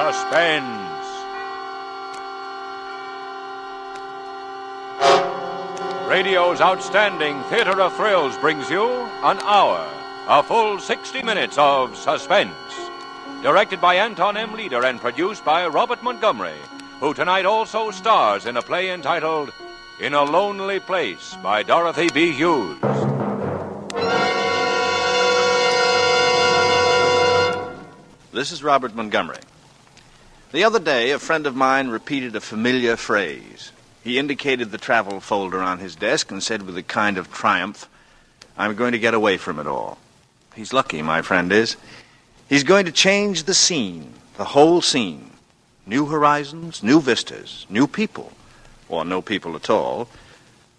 Suspense. Radio's outstanding theater of thrills brings you an hour, a full 60 minutes of suspense. Directed by Anton M. Leader and produced by Robert Montgomery, who tonight also stars in a play entitled In a Lonely Place by Dorothy B. Hughes. This is Robert Montgomery. The other day, a friend of mine repeated a familiar phrase. He indicated the travel folder on his desk and said with a kind of triumph, "I'm going to get away from it all." He's lucky, my friend is. He's going to change the scene, the whole scene. New horizons, new vistas, new people, or no people at all.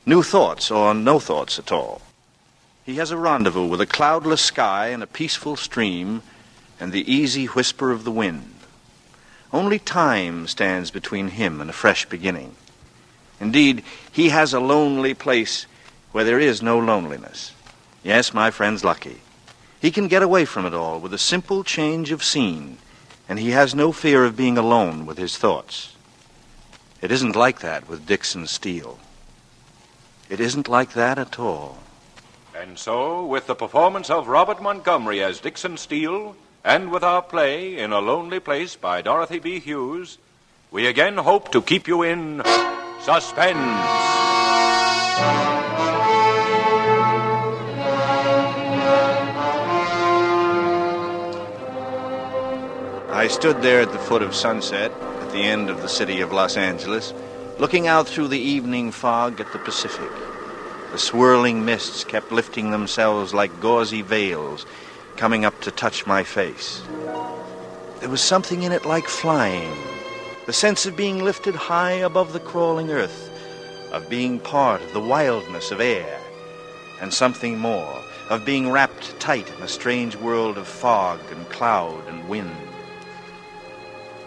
New thoughts, or no thoughts at all. He has a rendezvous with a cloudless sky and a peaceful stream and the easy whisper of the wind. Only time stands between him and a fresh beginning. Indeed, he has a lonely place where there is no loneliness. Yes, my friend's lucky. He can get away from it all with a simple change of scene, and he has no fear of being alone with his thoughts. It isn't like that with Dixon Steele. It isn't like that at all. And so, with the performance of Robert Montgomery as Dixon Steele, and with our play In a Lonely Place by Dorothy B. Hughes, we again hope to keep you in suspense. I stood there at the foot of Sunset, at the end of the city of Los Angeles, looking out through the evening fog at the Pacific. The swirling mists kept lifting themselves like gauzy veils, coming up to touch my face. There was something in it like flying, the sense of being lifted high above the crawling earth, of being part of the wildness of air, and something more, of being wrapped tight in a strange world of fog and cloud and wind.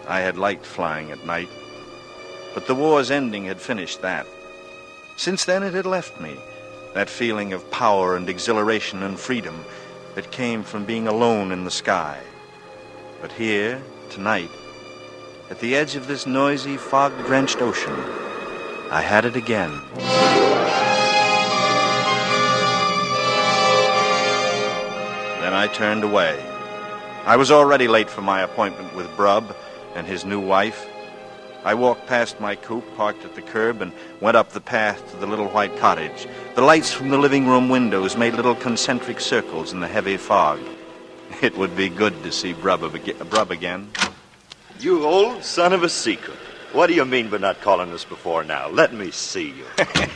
I had liked flying at night, but the war's ending had finished that. Since then it had left me, that feeling of power and exhilaration and freedom that came from being alone in the sky. But here, tonight, at the edge of this noisy, fog-drenched ocean, I had it again. Then I turned away. I was already late for my appointment with Brubb and his new wife. I walked past my coupe, parked at the curb, and went up the path to the little white cottage. The lights from the living room windows made little concentric circles in the heavy fog. It would be good to see Brubb again. You old son of a secret. What do you mean by not calling us before now? Let me see you.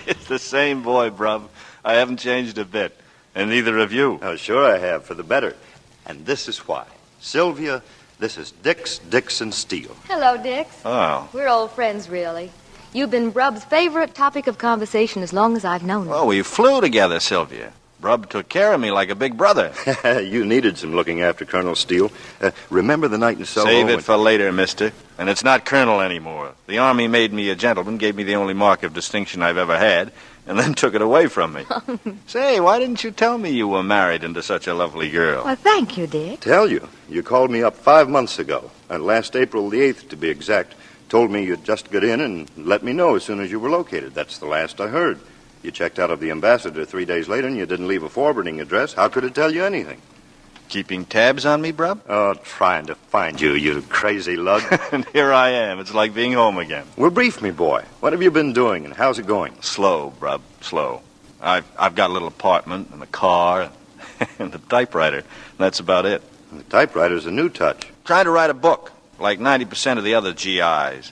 It's the same boy, Brubb. I haven't changed a bit. And neither have you. Oh, sure I have, for the better. And this is why. Sylvia, this is Dixon Steele. Hello, Dix. Oh. We're old friends, really. You've been Brubb's favorite topic of conversation as long as I've known him. Well, we flew together, Sylvia. Brubb took care of me like a big brother. You needed some looking after, Colonel Steele. Remember the night in Soho? Save it for later, mister. And it's not Colonel anymore. The Army made me a gentleman, gave me the only mark of distinction I've ever had, and then took it away from me. Say, why didn't you tell me you were married into such a lovely girl? Well, thank you, Dick. Tell you. You called me up 5 months ago, and last April the 8th to be exact. Told me you'd just get in and let me know as soon as you were located. That's the last I heard. You checked out of the Ambassador 3 days later, and you didn't leave a forwarding address. How could it tell you anything? Keeping tabs on me, Brubb? Oh, trying to find you, you crazy lug. And here I am. It's like being home again. Well, brief me, boy. What have you been doing, and how's it going? Slow, Brubb, slow. I've got a little apartment and a car and a typewriter. That's about it. The typewriter's a new touch. Trying to write a book, like 90% of the other GIs.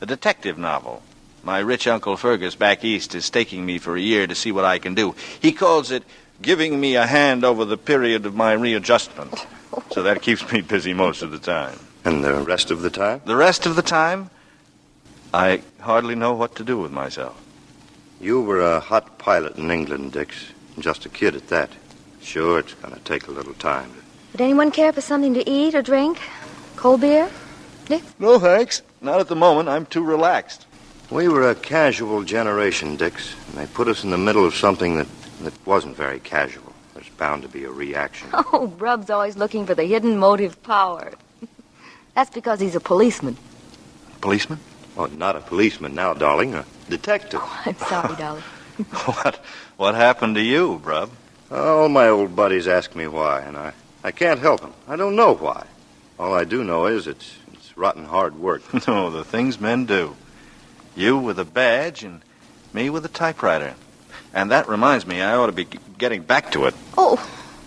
A detective novel. My rich Uncle Fergus back east is staking me for a year to see what I can do. He calls it giving me a hand over the period of my readjustment. So that keeps me busy most of the time. And the rest of the time? The rest of the time, I hardly know what to do with myself. You were a hot pilot in England, Dix. Just a kid at that. Sure, it's going to take a little time. Would anyone care for something to eat or drink? Cold beer? Dick? No, thanks. Not at the moment. I'm too relaxed. We were a casual generation, Dix, and they put us in the middle of something that wasn't very casual. There's bound to be a reaction. Oh, Brubb's always looking for the hidden motive power. That's because he's a policeman. Policeman? Oh, not a policeman now, darling. A detective. I'm sorry, darling. What happened to you, Brub? All my old buddies ask me why, and I can't help them. I don't know why. All I do know is it's rotten hard work. No, the things men do. You with a badge and me with a typewriter. And that reminds me, I ought to be getting back to it. Oh,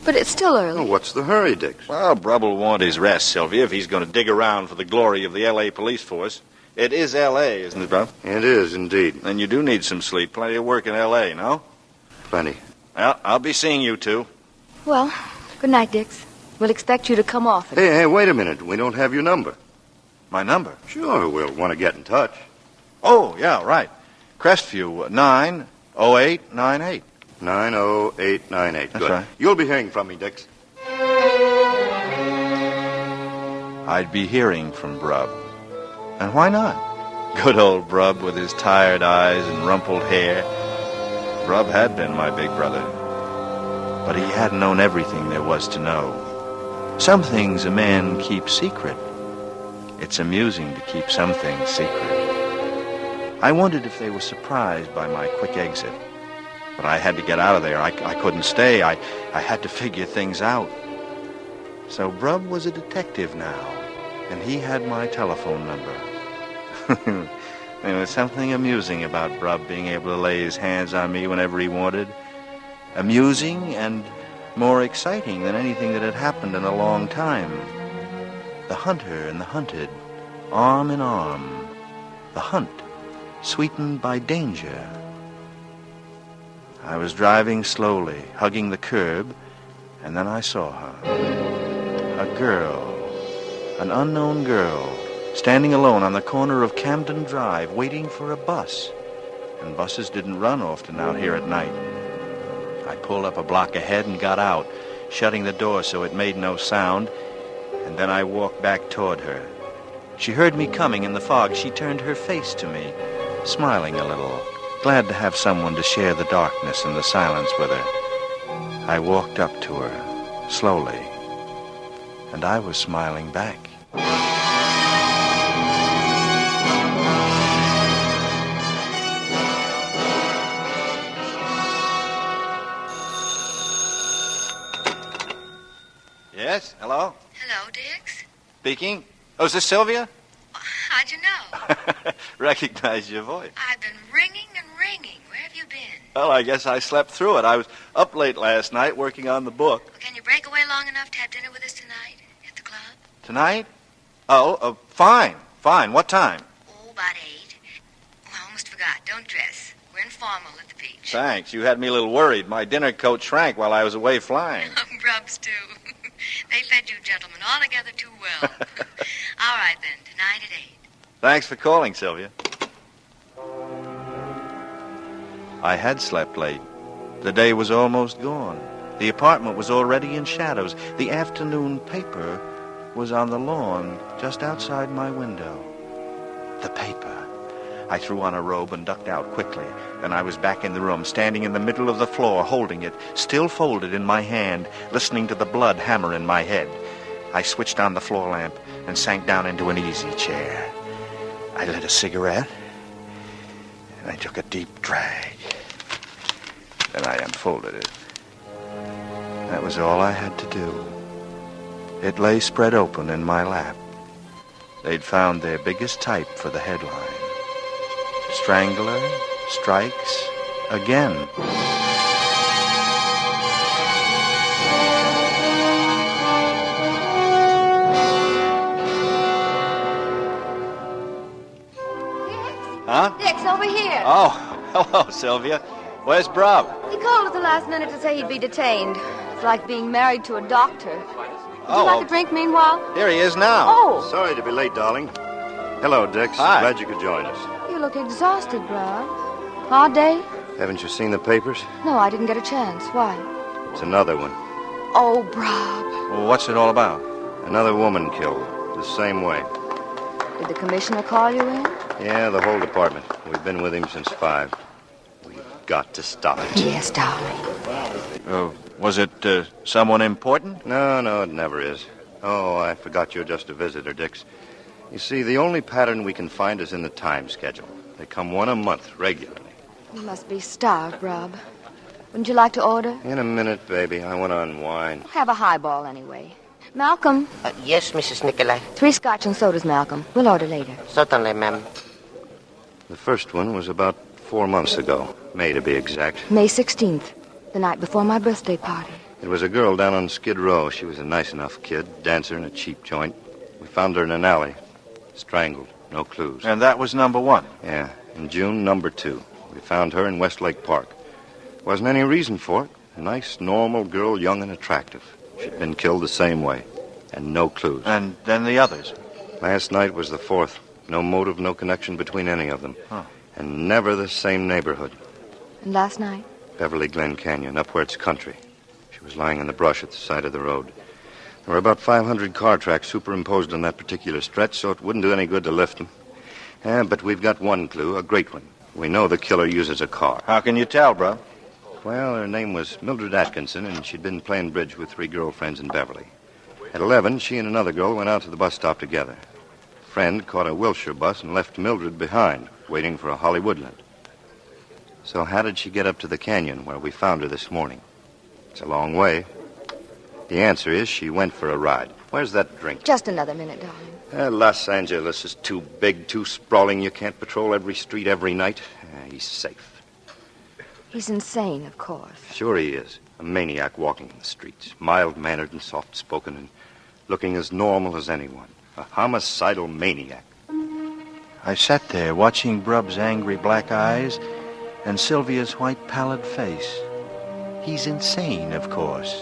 but it's still early. Oh, what's the hurry, Dix? Well, Brub will want his rest, Sylvia, if he's going to dig around for the glory of the L.A. police force. It is L.A., isn't it, Brub? It is, indeed. Then you do need some sleep. Plenty of work in L.A., no? Plenty. Well, I'll be seeing you two. Well, good night, Dix. We'll expect you to come often. Hey, wait a minute. We don't have your number. My number? Sure, we'll want to get in touch. Oh, yeah, right. Crestview, 90898. 90898. That's Good. right. You'll be hearing from me, Dix. I'd be hearing from Brub. And why not? Good old Brub with his tired eyes and rumpled hair. Brub had been my big brother. But he hadn't known everything there was to know. Some things a man keeps secret. It's amusing to keep some things secret. I wondered if they were surprised by my quick exit. But I had to get out of there. I couldn't stay. I had to figure things out. So Brub was a detective now, and he had my telephone number. There was something amusing about Brub being able to lay his hands on me whenever he wanted. Amusing and more exciting than anything that had happened in a long time. The hunter and the hunted, arm in arm. The hunt, sweetened by danger. I was driving slowly, hugging the curb, and then I saw her. A girl, an unknown girl, standing alone on the corner of Camden Drive, waiting for a bus. And buses didn't run often out here at night. I pulled up a block ahead and got out, shutting the door so it made no sound, and then I walked back toward her. She heard me coming in the fog. She turned her face to me, smiling a little, glad to have someone to share the darkness and the silence with her. I walked up to her, slowly, and I was smiling back. Yes, hello? Hello, Dix. Speaking. Oh, is this Sylvia? How'd you know? Recognize your voice. I've been ringing and ringing. Where have you been? Well, I guess I slept through it. I was up late last night working on the book. Well, can you break away long enough to have dinner with us tonight at the club? Tonight? Oh, fine. Fine. What time? Oh, about 8. Oh, I almost forgot. Don't dress. We're informal at the beach. Thanks. You had me a little worried. My dinner coat shrank while I was away flying. Brubs, too. They fed you gentlemen altogether too well. All right, then. Tonight at 8. Thanks for calling, Sylvia. I had slept late. The day was almost gone. The apartment was already in shadows. The afternoon paper was on the lawn just outside my window. The paper. I threw on a robe and ducked out quickly. Then I was back in the room, standing in the middle of the floor, holding it, still folded in my hand, listening to the blood hammer in my head. I switched on the floor lamp and sank down into an easy chair. I lit a cigarette, and I took a deep drag. Then I unfolded it. That was all I had to do. It lay spread open in my lap. They'd found their biggest type for the headline. Strangler strikes again. Huh? Dix, over here. Oh, hello, Sylvia. Where's Brub? He called at the last minute to say he'd be detained. It's like being married to a doctor. Would you like a drink meanwhile? Here he is now. Oh, Sorry to be late, darling. Hello, Dix. Hi. Glad you could join us. you look exhausted, Brub. Hard day? Haven't you seen the papers? No, I didn't get a chance. Why? It's another one. Oh, Brub. Well, what's it all about? Another woman killed. The same way. Did the commissioner call you in? Yeah, the whole department. We've been with him since 5. We've got to stop it. Yes, darling. Was it someone important? No, it never is. Oh, I forgot you're just a visitor, Dix. You see, the only pattern we can find is in the time schedule. They come one a month, regularly. You must be starved, Rob. Wouldn't you like to order? In a minute, baby. I want to unwind. Have a highball, anyway. Malcolm. Yes, Mrs. Nicolai. 3 scotch and sodas, Malcolm. We'll order later. Certainly, ma'am. The first one was about 4 months ago. May, to be exact. May 16th, the night before my birthday party. It was a girl down on Skid Row. She was a nice enough kid, dancer in a cheap joint. We found her in an alley, strangled, no clues. And that was number 1? Yeah, in June, number 2. We found her in Westlake Park. Wasn't any reason for it. A nice, normal girl, young and attractive. She'd been killed the same way, and no clues. And then the others? Last night was the 4th. No motive, no connection between any of them. Huh. And never the same neighborhood. And last night? Beverly Glen Canyon, up where it's country. She was lying in the brush at the side of the road. There were about 500 car tracks superimposed on that particular stretch, so it wouldn't do any good to lift them. But we've got one clue, a great one. We know the killer uses a car. How can you tell, bro? Well, her name was Mildred Atkinson, and she'd been playing bridge with 3 girlfriends in Beverly. At 11, she and another girl went out to the bus stop together. A friend caught a Wilshire bus and left Mildred behind, waiting for a Hollywoodland. So how did she get up to the canyon where we found her this morning? It's a long way. The answer is she went for a ride. Where's that drink? Just another minute, darling. Los Angeles is too big, too sprawling. You can't patrol every street every night. He's safe. He's insane, of course. Sure he is. A maniac walking the streets. Mild-mannered and soft-spoken and looking as normal as anyone. A homicidal maniac. I sat there watching Brub's angry black eyes and Sylvia's white pallid face. He's insane, of course.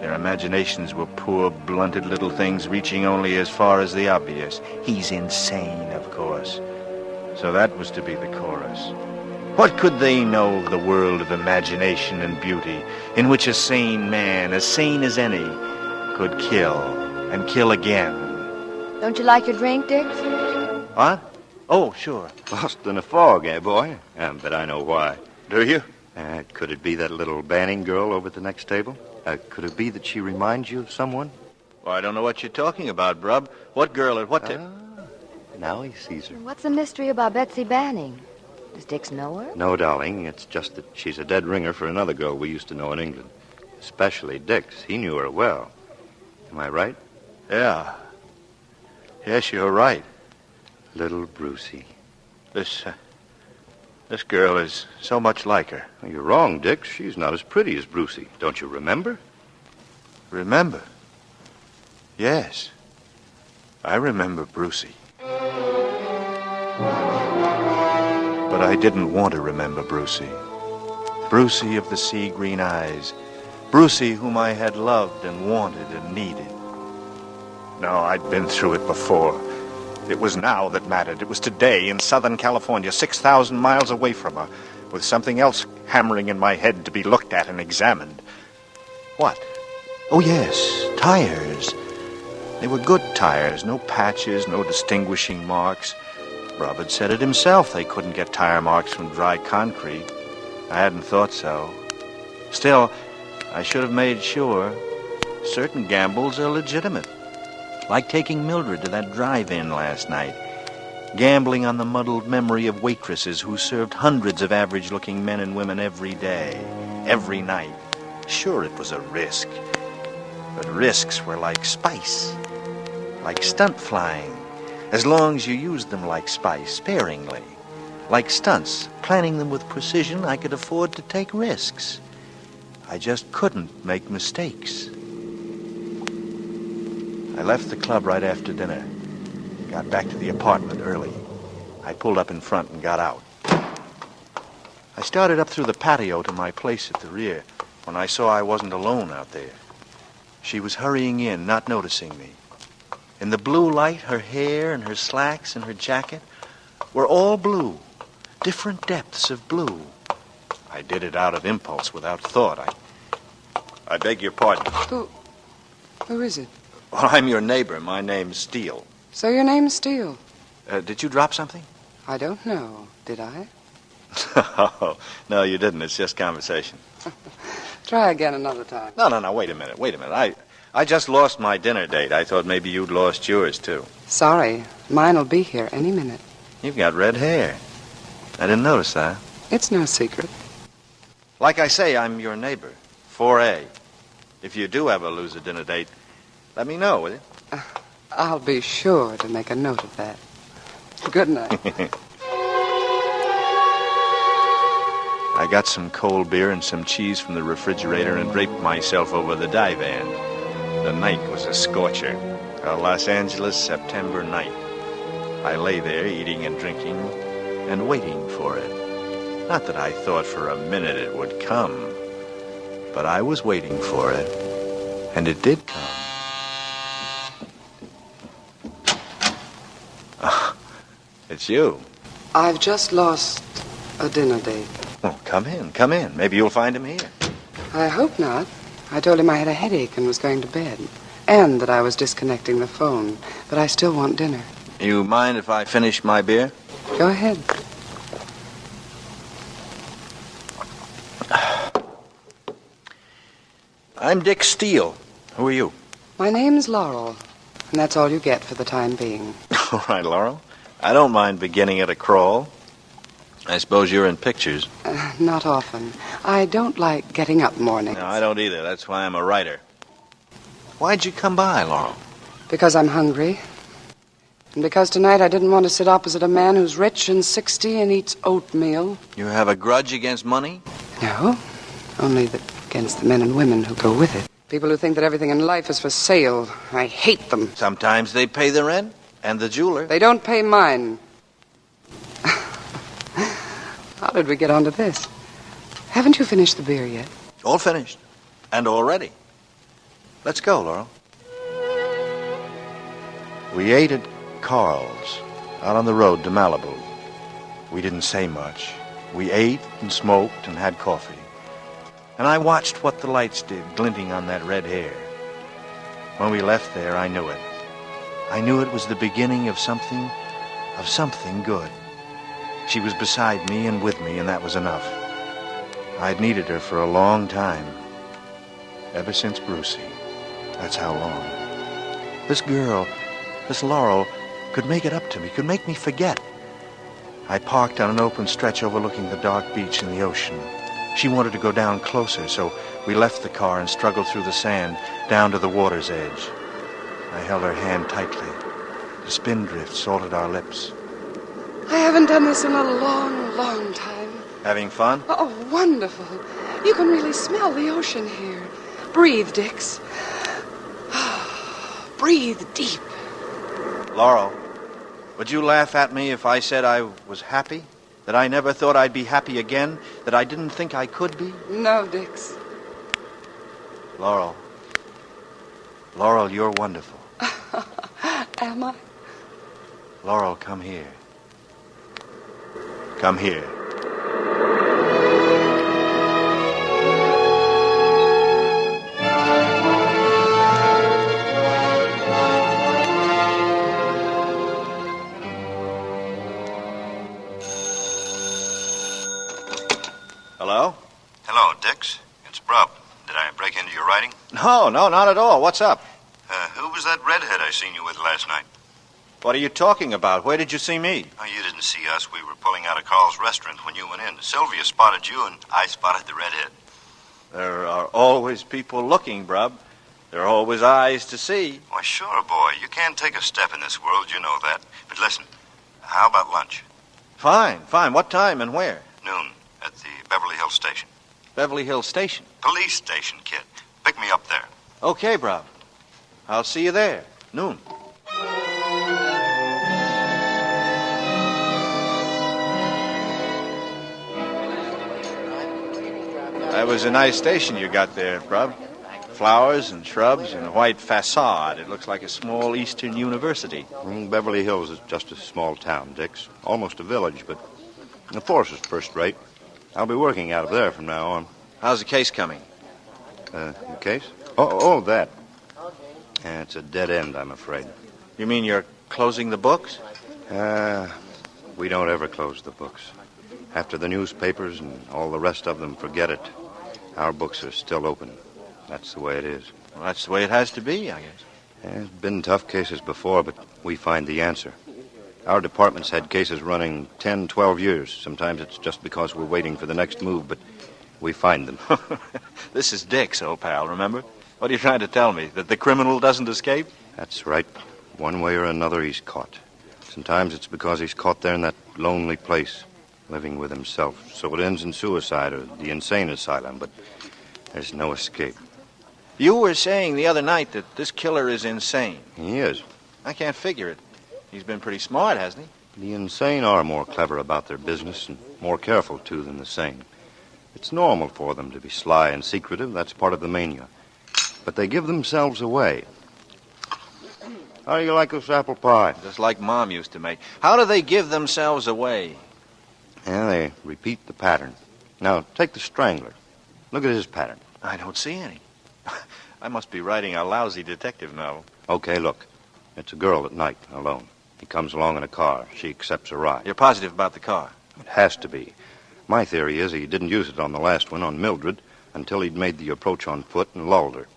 Their imaginations were poor, blunted little things reaching only as far as the obvious. He's insane, of course. So that was to be the chorus. What could they know of the world of imagination and beauty in which a sane man, as sane as any, could kill and kill again? Don't you like your drink, Dix? What? Oh, sure. Lost in a fog, eh, boy? But I know why. Do you? Could it be that little Banning girl over at the next table? Could it be that she reminds you of someone? Well, I don't know what you're talking about, Brub. What girl at what table? Now he sees her. What's the mystery about Betsy Banning? Does Dix know her? No, darling. It's just that she's a dead ringer for another girl we used to know in England. Especially Dix. He knew her well. Am I right? Yeah. Yes, you're right. Little Brucey. This girl is so much like her. You're wrong, Dix. She's not as pretty as Brucey. Don't you remember? Remember? Yes. I remember Brucey. But I didn't want to remember Brucey. Brucey of the sea-green eyes. Brucey whom I had loved and wanted and needed. No, I'd been through it before. It was now that mattered. It was today in Southern California, 6,000 miles away from her, with something else hammering in my head to be looked at and examined. What? Oh, yes, tires. They were good tires, no patches, no distinguishing marks. Robert said it himself. They couldn't get tire marks from dry concrete. I hadn't thought so. Still, I should have made sure. Certain gambles are legitimate. Like taking Mildred to that drive-in last night. Gambling on the muddled memory of waitresses who served hundreds of average-looking men and women every day, every night. Sure, it was a risk. But risks were like spice. Like stunt flying. As long as you used them like spice, sparingly. Like stunts, planning them with precision, I could afford to take risks. I just couldn't make mistakes. I left the club right after dinner. Got back to the apartment early. I pulled up in front and got out. I started up through the patio to my place at the rear when I saw I wasn't alone out there. She was hurrying in, not noticing me. In the blue light, her hair and her slacks and her jacket were all blue, different depths of blue. I did it out of impulse, without thought. I beg your pardon. Who is it? Well, I'm your neighbor. My name's Steele. So your name's Steele? Did you drop something? I don't know. Did I? Oh, no, you didn't. It's just conversation. Try again another time. No. Wait a minute. I just lost my dinner date. I thought maybe you'd lost yours, too. Sorry, mine'll be here any minute. You've got red hair. I didn't notice that. It's no secret. Like I say, I'm your neighbor, 4A. If you do ever lose a dinner date, let me know, will you? I'll be sure to make a note of that. Good night. I got some cold beer and some cheese from the refrigerator and draped myself over the divan. The night was a scorcher. A Los Angeles September night. I lay there eating and drinking and waiting for it. Not that I thought for a minute it would come, but I was waiting for it, and it did come. It's you. I've just lost a dinner date. Well, come in. Maybe you'll find him here. I hope not. I told him I had a headache and was going to bed, and that I was disconnecting the phone, but I still want dinner. You mind if I finish my beer? Go ahead. I'm Dick Steele. Who are you? My name's Laurel, and that's all you get for the time being. All right, Laurel. I don't mind beginning at a crawl. I suppose you're in pictures. Not often. I don't like getting up mornings. No, I don't either. That's why I'm a writer. Why'd you come by, Laurel? Because I'm hungry. And because tonight I didn't want to sit opposite a man who's rich and 60 and eats oatmeal. You have a grudge against money? No, only that against the men and women who go with it. People who think that everything in life is for sale. I hate them. Sometimes they pay the rent and the jeweler. They don't pay mine. How did we get onto this? Haven't you finished the beer yet? All finished. And all ready. Let's go, Laurel. We ate at Carl's, out on the road to Malibu. We didn't say much. We ate and smoked and had coffee. And I watched what the lights did, glinting on that red hair. When we left there, I knew it. I knew it was the beginning of something good. She was beside me and with me, and that was enough. I'd needed her for a long time. Ever since Brucey. That's how long. This girl, this Laurel, could make it up to me, could make me forget. I parked on an open stretch overlooking the dark beach and the ocean. She wanted to go down closer, so we left the car and struggled through the sand down to the water's edge. I held her hand tightly. The spindrift salted our lips. I haven't done this in a long, long time. Having fun? Oh, wonderful. You can really smell the ocean here. Breathe, Dix. Breathe deep. Laurel, would you laugh at me if I said I was happy? That I never thought I'd be happy again? That I didn't think I could be? No, Dix. Laurel. Laurel, you're wonderful. Am I? Laurel, come here. Come here. Hello? Hello, Dix. It's Brub. Did I break into your writing? No, not at all. What's up? Who was that redhead I seen you with last night? What are you talking about? Where did you see me? Oh, you didn't see us. We were pulling out of Carl's restaurant when you went in. Sylvia spotted you, and I spotted the redhead. There are always people looking, Brub. There are always eyes to see. Why, sure, boy. You can't take a step in this world, you know that. But listen, how about lunch? Fine. What time and where? Noon, at the Beverly Hills station. Beverly Hills Station. Police station, kid. Pick me up there. Okay, Brub. I'll see you there. Noon. That was a nice station you got there, Brub. Flowers and shrubs and a white facade. It looks like a small eastern university. Beverly Hills is just a small town, Dix. Almost a village, but the force is first rate. I'll be working out of there from now on. How's the case coming? The case? Oh, that. Yeah, it's a dead end, I'm afraid. You mean you're closing the books? We don't ever close the books. After the newspapers and all the rest of them forget it, our books are still open. That's the way it is. Well, that's the way it has to be, I guess. There's been tough cases before, but we find the answer. Our department's had cases running 10, 12 years. Sometimes it's just because we're waiting for the next move, but we find them. This is Dick's, old pal, remember? What are you trying to tell me, that the criminal doesn't escape? That's right. One way or another, he's caught. Sometimes it's because he's caught there in that lonely place, living with himself. So it ends in suicide or the insane asylum, but there's no escape. You were saying the other night that this killer is insane. He is. I can't figure it. He's been pretty smart, hasn't he? The insane are more clever about their business and more careful, too, than the sane. It's normal for them to be sly and secretive. That's part of the mania. But they give themselves away. How do you like this apple pie? Just like Mom used to make. How do they give themselves away? Yeah, they repeat the pattern. Now, take the Strangler. Look at his pattern. I don't see any. I must be writing a lousy detective novel. Okay, look. It's a girl at night, alone. He comes along in a car. She accepts a ride. You're positive about the car? It has to be. My theory is he didn't use it on the last one, on Mildred, until he'd made the approach on foot and lulled her.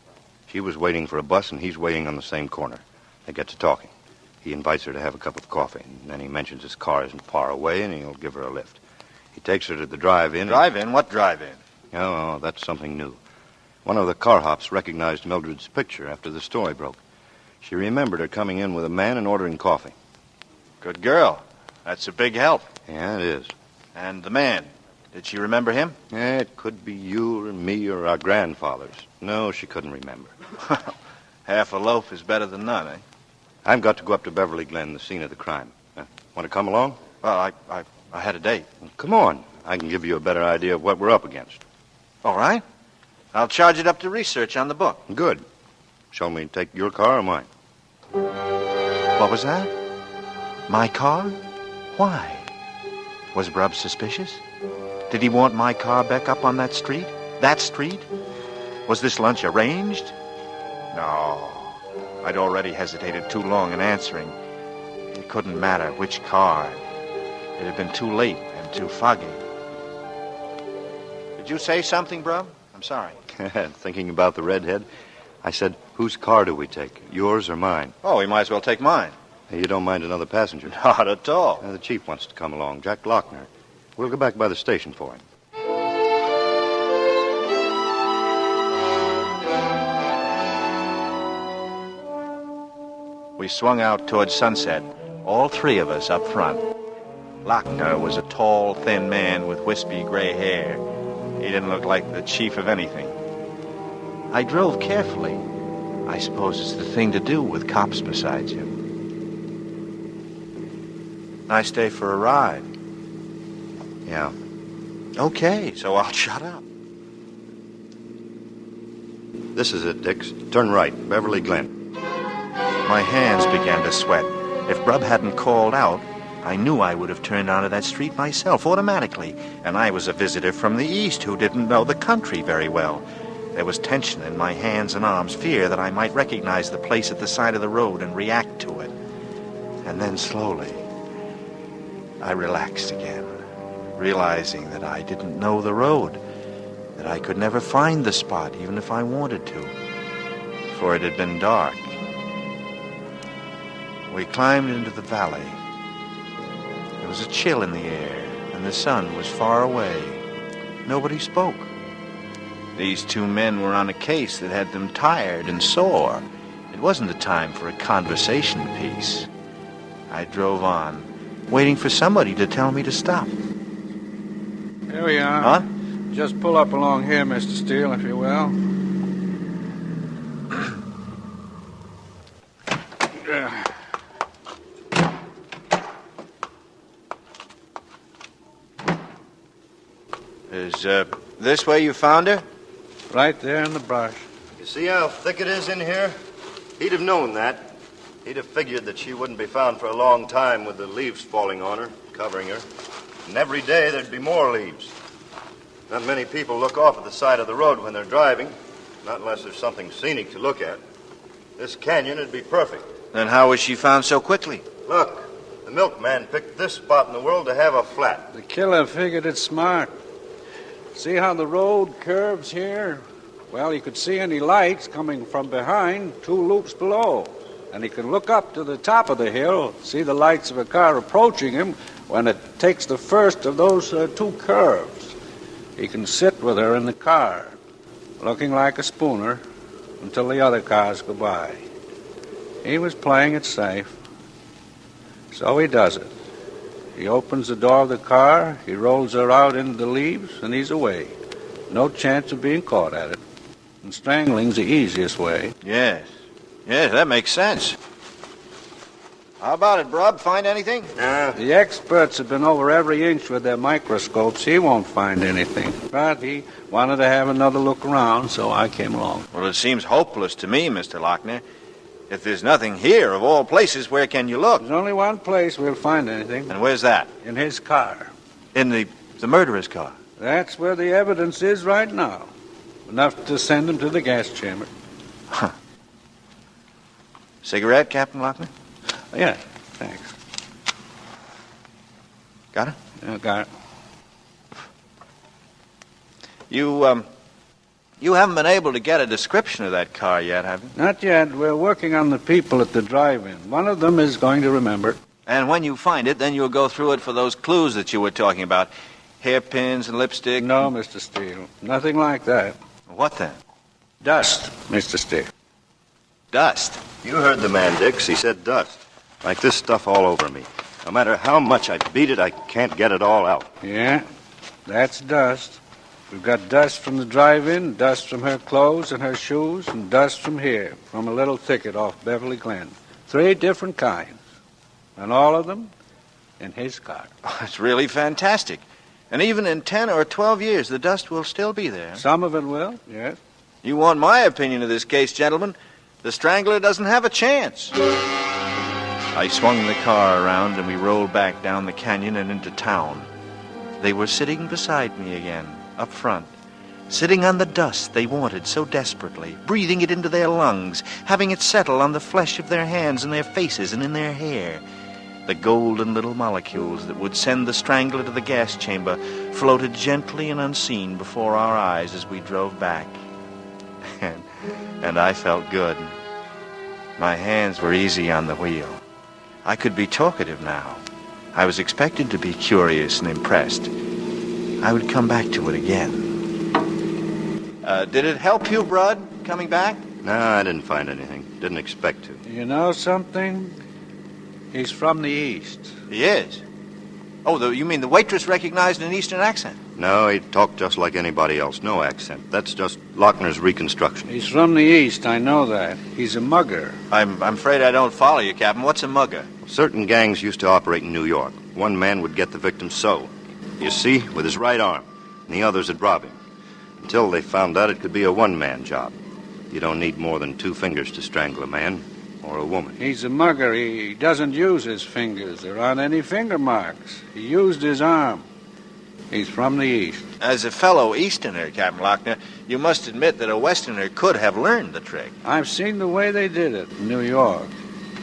She was waiting for a bus, and he's waiting on the same corner. They get to talking. He invites her to have a cup of coffee, and then he mentions his car isn't far away, and he'll give her a lift. He takes her to the drive-in. Drive-in? What drive-in? Oh, that's something new. One of the car hops recognized Mildred's picture after the story broke. She remembered her coming in with a man and ordering coffee. Good girl. That's a big help. Yeah, it is. And the man, did she remember him? Yeah, it could be you or me or our grandfathers. No, she couldn't remember. Half a loaf is better than none, eh? I've got to go up to Beverly Glen, the scene of the crime. Want to come along? Well, I had a date. Well, come on. I can give you a better idea of what we're up against. All right. I'll charge it up to research on the book. Good. Shall we take your car or mine? What was that? My car? Why? Was Brubb suspicious? Did he want my car back up on that street? That street? Was this lunch arranged? No. I'd already hesitated too long in answering. It couldn't matter which car. It had been too late and too foggy. Did you say something, Brubb? I'm sorry. Thinking about the redhead, I said, whose car do we take, yours or mine? Oh, we might as well take mine. Hey, you don't mind another passenger? Not at all. The chief wants to come along, Jack Lochner. We'll go back by the station for him. We swung out towards sunset, all three of us up front. Lochner was a tall, thin man with wispy gray hair. He didn't look like the chief of anything. I drove carefully. I suppose it's the thing to do with cops beside you. Nice day for a ride. Yeah. Okay, so I'll shut up. This is it, Dix. Turn right, Beverly Glen. My hands began to sweat. If Brubb hadn't called out, I knew I would have turned onto that street myself automatically, and I was a visitor from the east who didn't know the country very well. There was tension in my hands and arms, fear that I might recognize the place at the side of the road and react to it. And then slowly, I relaxed again, realizing that I didn't know the road, that I could never find the spot even if I wanted to, for it had been dark. We climbed into the valley. There was a chill in the air, and the sun was far away. Nobody spoke. These two men were on a case that had them tired and sore. It wasn't the time for a conversation piece. I drove on, waiting for somebody to tell me to stop. Here we are. Huh? Just pull up along here, Mr. Steele, if you will. Is this where you found her? Right there in the brush. You see how thick it is in here? He'd have known that. He'd have figured that she wouldn't be found for a long time with the leaves falling on her, covering her. And every day there'd be more leaves. Not many people look off at the side of the road when they're driving, not unless there's something scenic to look at. This canyon would be perfect. Then how was she found so quickly? Look, the milkman picked this spot in the world to have a flat. The killer figured it smart. See how the road curves here? Well, he could see any lights coming from behind 2 loops below. And he can look up to the top of the hill, see the lights of a car approaching him when it takes the first of those 2 curves. He can sit with her in the car, looking like a spooner, until the other cars go by. He was playing it safe. So he does it. He opens the door of the car, he rolls her out into the leaves, and he's away. No chance of being caught at it. And strangling's the easiest way. Yes, that makes sense. How about it, Brub? Find anything? The experts have been over every inch with their microscopes. He won't find anything. But he wanted to have another look around, so I came along. Well, it seems hopeless to me, Mr. Lochner. If there's nothing here, of all places, where can you look? There's only one place we'll find anything. And where's that? In his car. In the murderer's car? That's where the evidence is right now. Enough to send him to the gas chamber. Huh. Cigarette, Captain Lochner? Yeah, thanks. Got it? Yeah, got it. You haven't been able to get a description of that car yet, have you? Not yet. We're working on the people at the drive-in. One of them is going to remember. And when you find it, then you'll go through it for those clues that you were talking about. Hairpins and lipstick? No, Mr. Steele. Nothing like that. What then? Dust, Mr. Steele. Dust? You heard the man, Dix. He said dust. Like this stuff all over me. No matter how much I beat it, I can't get it all out. Yeah, that's dust. We've got dust from the drive-in, dust from her clothes and her shoes, and dust from here, from a little thicket off Beverly Glen. 3 different kinds. And all of them in his car. Oh, it's really fantastic. And even in 10 or 12 years, the dust will still be there. Some of it will, yes. You want my opinion of this case, gentlemen? The strangler doesn't have a chance. I swung the car around and we rolled back down the canyon and into town. They were sitting beside me again, up front, sitting on the dust they wanted so desperately, breathing it into their lungs, having it settle on the flesh of their hands and their faces and in their hair. The golden little molecules that would send the strangler to the gas chamber floated gently and unseen before our eyes as we drove back. And I felt good. My hands were easy on the wheel. I could be talkative now. I was expected to be curious and impressed. I would come back to it again. Did it help you, Brud, coming back? No, I didn't find anything. Didn't expect to. You know something? He's from the East. He is? Oh, you mean the waitress recognized an Eastern accent? No, he talked just like anybody else. No accent. That's just Lochner's reconstruction. He's from the East, I know that. He's a mugger. I'm afraid I don't follow you, Captain. What's a mugger? Certain gangs used to operate in New York. One man would get the victim so, you see, with his right arm, and the others would rob him. Until they found out it could be a one-man job. You don't need more than 2 fingers to strangle a man or a woman. He's a mugger. He doesn't use his fingers. There aren't any finger marks. He used his arm. He's from the East. As a fellow Easterner, Captain Lochner, you must admit that a Westerner could have learned the trick. I've seen the way they did it in New York.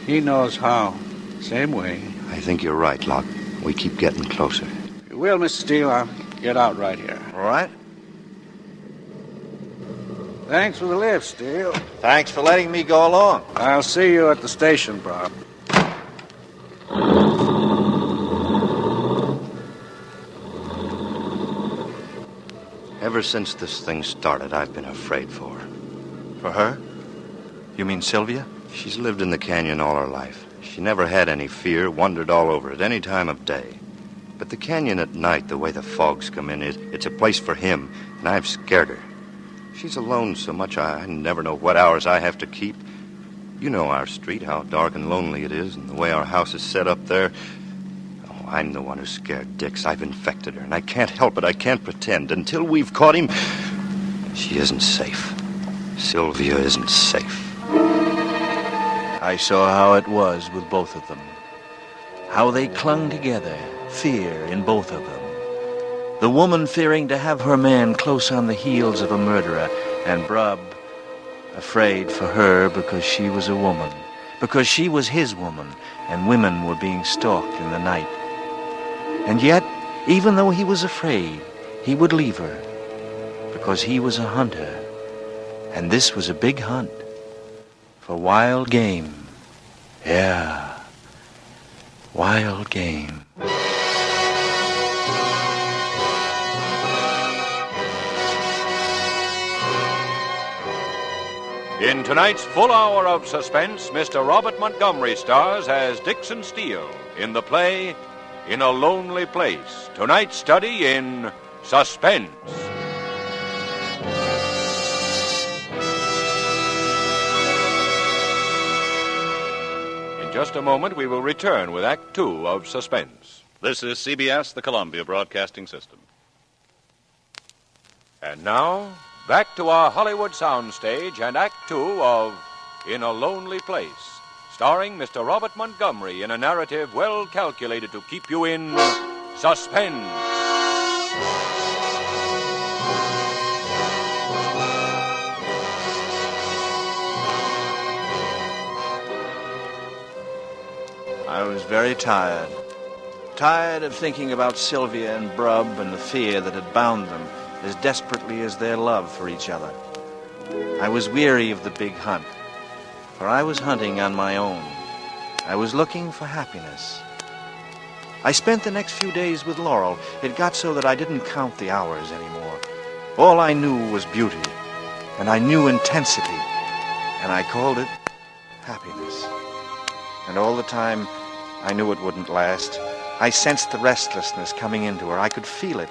He knows how. Same way. I think you're right, Locke. We keep getting closer. You will, Mr. Steele. I'll get out right here. All right? Thanks for the lift, Steele. Thanks for letting me go along. I'll see you at the station, Bob. Ever since this thing started, I've been afraid for her. For her? You mean Sylvia? She's lived in the canyon all her life. She never had any fear, wandered all over it any time of day. But the canyon at night, the way the fogs come in, it's a place for him, and I've scared her. She's alone so much I never know what hours I have to keep. You know our street, how dark and lonely it is, and the way our house is set up there. Oh, I'm the one who's scared Dix. I've infected her, and I can't help it. I can't pretend. Until we've caught him, she isn't safe. Sylvia isn't safe. I saw how it was with both of them. How they clung together, fear in both of them. The woman fearing to have her man close on the heels of a murderer, and Brub afraid for her because she was a woman, because she was his woman, and women were being stalked in the night. And yet, even though he was afraid, he would leave her, because he was a hunter, And this was a big hunt for wild game. Yeah, wild game. In tonight's full hour of suspense, Mr. Robert Montgomery stars as Dixon Steele in the play In a Lonely Place. Tonight's study in Suspense. In just a moment, we will return with Act Two of Suspense. This is CBS, the Columbia Broadcasting System. And now, back to our Hollywood soundstage and Act Two of In a Lonely Place, starring Mr. Robert Montgomery in a narrative well calculated to keep you in suspense. I was very tired. Tired of thinking about Sylvia and Brub and the fear that had bound them as desperately as their love for each other. I was weary of the big hunt, for I was hunting on my own. I was looking for happiness. I spent the next few days with Laurel. It got so that I didn't count the hours anymore. All I knew was beauty, and I knew intensity, and I called it happiness. And all the time, I knew it wouldn't last. I sensed the restlessness coming into her. I could feel it.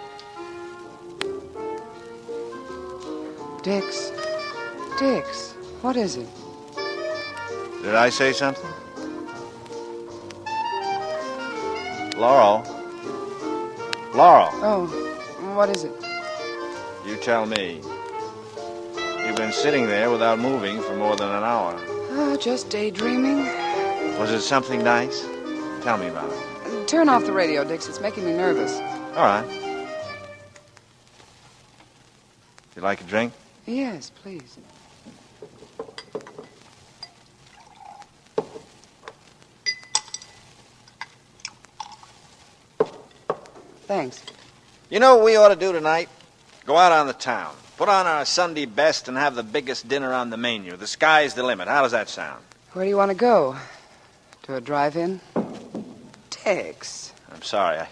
Dix, what is it? Did I say something? Laurel? Oh, what is it? You tell me. You've been sitting there without moving for more than an hour. Oh, just daydreaming. Was it something nice? Tell me about it. Turn off the radio, Dix. It's making me nervous. All right. You like a drink? Yes, please. Thanks. You know what we ought to do tonight? Go out on the town. Put on our Sunday best and have the biggest dinner on the menu. The sky's the limit. How does that sound? Where do you want to go? To a drive-in? Dix. I'm sorry. I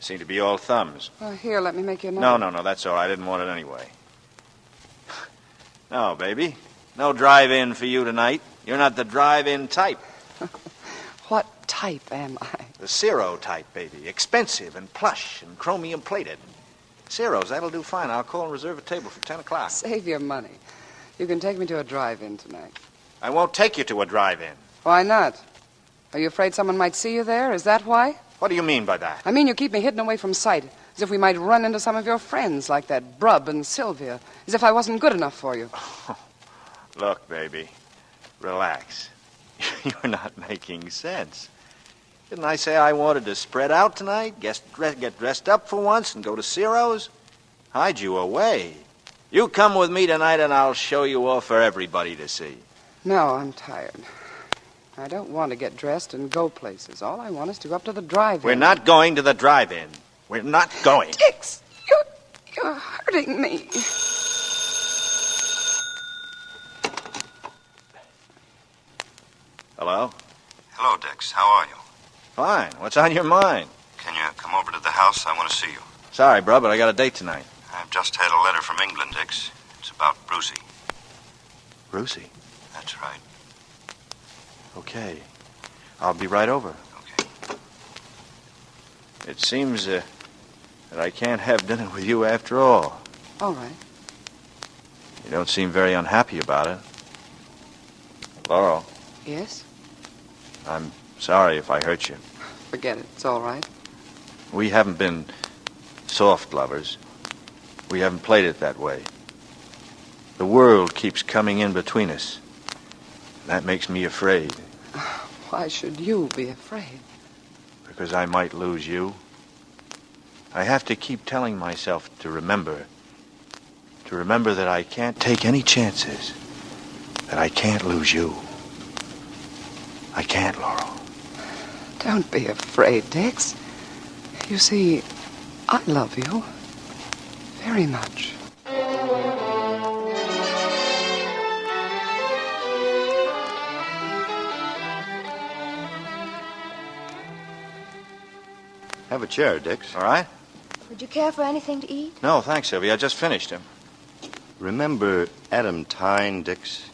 seem to be all thumbs. Well, here, let me make you another. No, that's all right. I didn't want it anyway. No, baby. No drive-in for you tonight. You're not the drive-in type. What type am I? The Ciro type, baby. Expensive and plush and chromium plated. Ciro's, that'll do fine. I'll call and reserve a table for 10 o'clock. Save your money. You can take me to a drive-in tonight. I won't take you to a drive-in. Why not? Are you afraid someone might see you there? Is that why? What do you mean by that? I mean you keep me hidden away from sight, as if we might run into some of your friends, like that Brub and Sylvia, as if I wasn't good enough for you. Look, baby, relax. You're not making sense. Didn't I say I wanted to spread out tonight, get dressed up for once, and go to Ciro's? Hide you away. You come with me tonight, and I'll show you off for everybody to see. No, I'm tired. I don't want to get dressed and go places. All I want is to go up to the drive-in. We're not going to the drive-in. We're not going. Dix, you're hurting me. Hello? Hello, Dix. How are you? Fine. What's on your mind? Can you come over to the house? I want to see you. Sorry, bro, but I got a date tonight. I've just had a letter from England, Dix. It's about Brucey. Brucey? That's right. Okay. I'll be right over. Okay. It seems that I can't have dinner with you after all. All right. You don't seem very unhappy about it. Laurel, Yes? I'm sorry if I hurt you. Forget it. It's all right. We haven't been soft lovers. We haven't played it that way. The world keeps coming in between us. That makes me afraid. Why should you be afraid? Because I might lose you. I have to keep telling myself to remember that I can't take any chances, that I can't lose you. I can't, Laurel. Don't be afraid, Dix. You see, I love you very much. Have a chair, Dix. All right? Would you care for anything to eat? No, thanks, Sylvie. I just finished him. Remember Adam Tyne, Dix?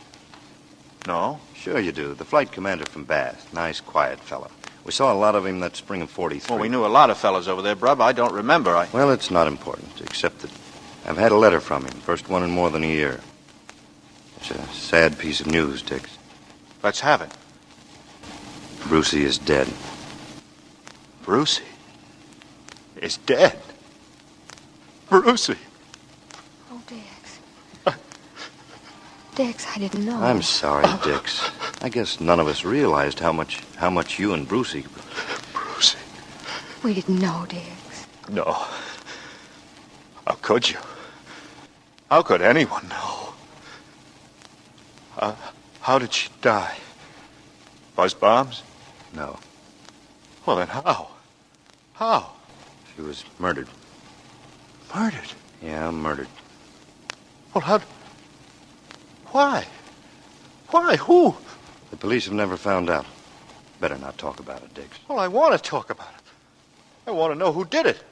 No? Sure you do. The flight commander from Bath. Nice, quiet fellow. We saw a lot of him that spring of 43. Well, we knew a lot of fellas over there, Brub. I don't remember. Well, it's not important, except that I've had a letter from him. First one in more than a year. It's a sad piece of news, Dix. Let's have it. Brucey is dead. Brucey is dead? Brucey? Oh, Dix. Dix, I didn't know. I'm sorry, Dix. I guess none of us realized how much you and Brucey... Brucey? We didn't know, Dix. No. How could you? How could anyone know? How did she die? Buzz bombs? No. Well, then how? How? She was murdered. Murdered? Yeah, murdered. Well, how... Why? Why? Who? The police have never found out. Better not talk about it, Dix. Well, I want to talk about it. I want to know who did it.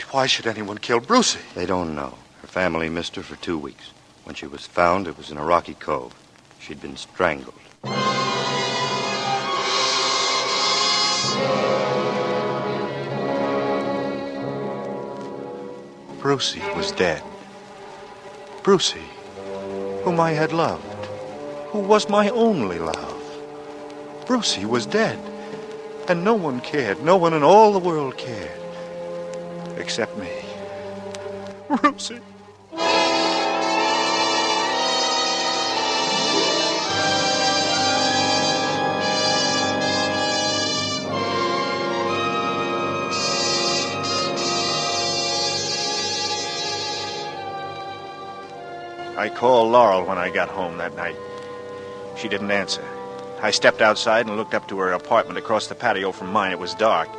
Why should anyone kill Brucey? They don't know. Her family missed her for 2 weeks. When she was found, it was in a rocky cove. She'd been strangled. Brucey was dead. Brucey, whom I had loved, who was my only love. Brucey was dead, and no one cared. No one in all the world cared, except me. Brucey. I called Laurel when I got home that night. She didn't answer. I stepped outside and looked up to her apartment across the patio from mine. It was dark.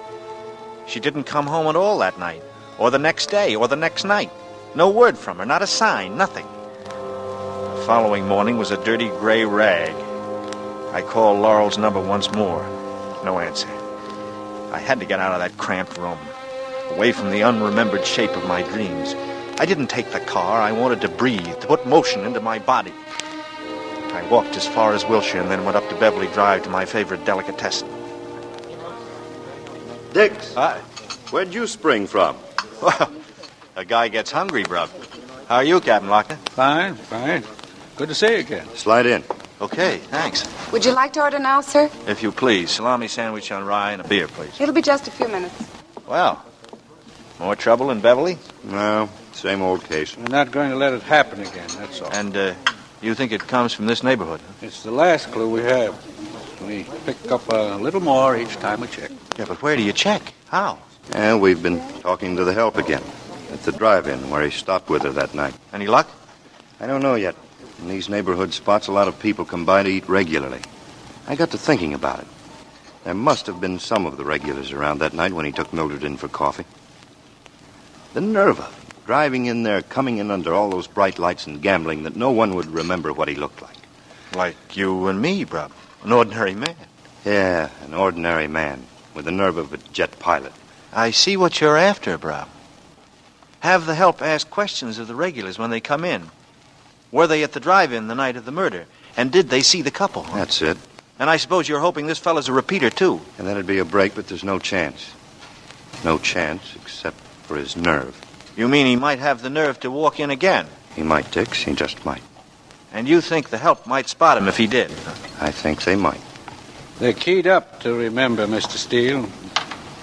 She didn't come home at all that night, or the next day, or the next night. No word from her, not a sign, nothing. The following morning was a dirty gray rag. I called Laurel's number once more. No answer. I had to get out of that cramped room, away from the unremembered shape of my dreams. I didn't take the car. I wanted to breathe, to put motion into my body. I walked as far as Wilshire and then went up to Beverly Drive to my favorite delicatessen. Dix! Hi. Where'd you spring from? Well, a guy gets hungry, bruv. How are you, Captain Lochner? Fine, fine. Good to see you again. Slide in. Okay, thanks. Would you like to order now, sir? If you please, salami sandwich on rye and a beer, please. It'll be just a few minutes. Well, more trouble in Beverly? No, same old case. We're not going to let it happen again, that's all. And, you think it comes from this neighborhood? It's the last clue we have. We pick up a little more each time we check. Yeah, but where do you check? How? And we've been talking to the help again. At the drive-in where he stopped with her that night. Any luck? I don't know yet. In these neighborhood spots, a lot of people come by to eat regularly. I got to thinking about it. There must have been some of the regulars around that night when he took Mildred in for coffee. The nerve of it. Driving in there, coming in under all those bright lights and gambling that no one would remember what he looked like. Like you and me, bruv. An ordinary man. Yeah, an ordinary man with the nerve of a jet pilot. I see what you're after, bruv. Have the help ask questions of the regulars when they come in. Were they at the drive-in the night of the murder? And did they see the couple? That's it. And I suppose you're hoping this fella's a repeater, too. And that'd be a break, but there's no chance. No chance except for his nerve. You mean he might have the nerve to walk in again? He might, Dix. He just might. And you think the help might spot him if he did? I think they might. They're keyed up to remember Mr. Steele.